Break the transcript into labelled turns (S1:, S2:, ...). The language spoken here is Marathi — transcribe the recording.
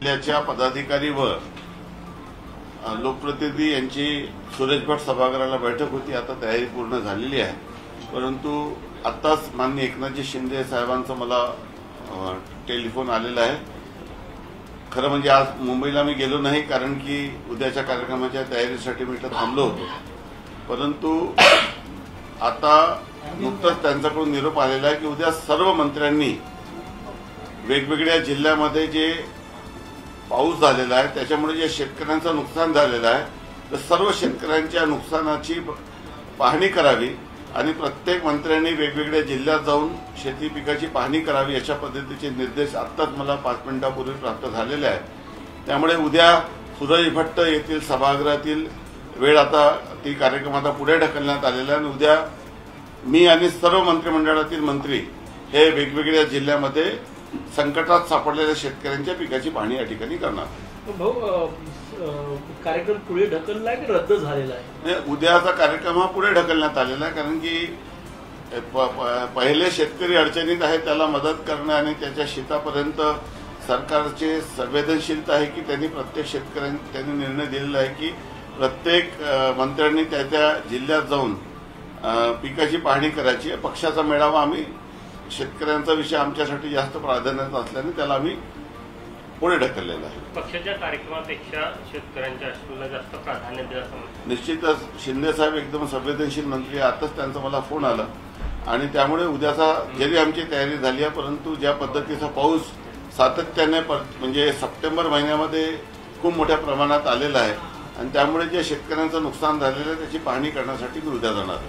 S1: जिल्ह्याच्या पदाधिकारी व लोकप्रतिनिधी यांची सुरेश भट सभागृहाला बैठक होती। आता तयारी पूर्ण झालेली आहे, परंतु आत्ताच माननीय एकनाथजी शिंदे साहेबांचा मला टेलिफोन आलेला आहे। खरं म्हणजे आज मुंबईला मी गेलो नाही, कारण की उद्याच्या कार्यक्रमाच्या तयारीसाठी मी इथं थांबलो होतो, परंतु आता नुकताच त्यांच्याकडून निरोप आलेला आहे की उद्या सर्व मंत्र्यांनी वेगवेगळ्या जिल्ह्यामध्ये जे पाऊस झालेला आहे त्याच्यामुळे जे शेतकऱ्यांचं नुकसान झालेलं आहे, तर सर्व शेतकऱ्यांच्या नुकसानाची पाहणी करावी आणि प्रत्येक मंत्र्यांनी वेगवेगळ्या जिल्ह्यात जाऊन शेती पिकाची पाहणी करावी, अशा पद्धतीचे निर्देश आत्ताच मला 5 मिनिटांपूर्वी प्राप्त झालेले आहेत। त्यामुळे उद्या सुरेश भट येथील सभागृहातील वेळ आता ती कार्यक्रम आता पुढे ढकलण्यात आलेला आहे आणि उद्या मी आणि सर्व मंत्रिमंडळातील मंत्री हे वेगवेगळ्या जिल्ह्यामध्ये संकटात सापडलेल्या शेतकऱ्यांच्या पिकाची पाहणी या ठिकाणी करणार।
S2: भाऊ, कार्यक्रम पुढे ढकलला आहे की रद्द झालेला आहे?
S1: उद्याचा कार्यक्रम हा पुढे ढकलण्यात आलेला आहे, कारण की पहिले शेतकरी अडचणीत आहे त्याला मदत करणं आणि त्याच्या शेतापर्यंत सरकारचे संवेदनशीलता आहे की त्यांनी प्रत्येक त्यांनी निर्णय दिलेला आहे की प्रत्येक मंत्र्यांनी त्या जिल्ह्यात जाऊन पिकाची पाहणी करायची। पक्षाचा मेळावा आम्ही शेतकऱ्यांचा विषय आमच्यासाठी जास्त प्राधान्याचा असल्याने त्याला आम्ही पुढे ढकललेला आहे।
S3: पक्षाच्या कार्यक्रमापेक्षा शेतकऱ्यांच्या अश्रूला जास्त प्राधान्य दिलं
S1: निश्चितच शिंदे साहेब एकदम संवेदनशील मंत्री, आताच त्यांचा मला फोन आला आणि त्यामुळे उद्याचा जरी आमची तयारी झाली आहे, परंतु ज्या पद्धतीचा पाऊस सातत्याने म्हणजे सप्टेंबर महिन्यामध्ये खूप मोठ्या प्रमाणात आलेला आहे आणि त्यामुळे जे शेतकऱ्यांचं नुकसान झालेलं आहे त्याची पाहणी करण्यासाठी मी उद्या जाणार आहे।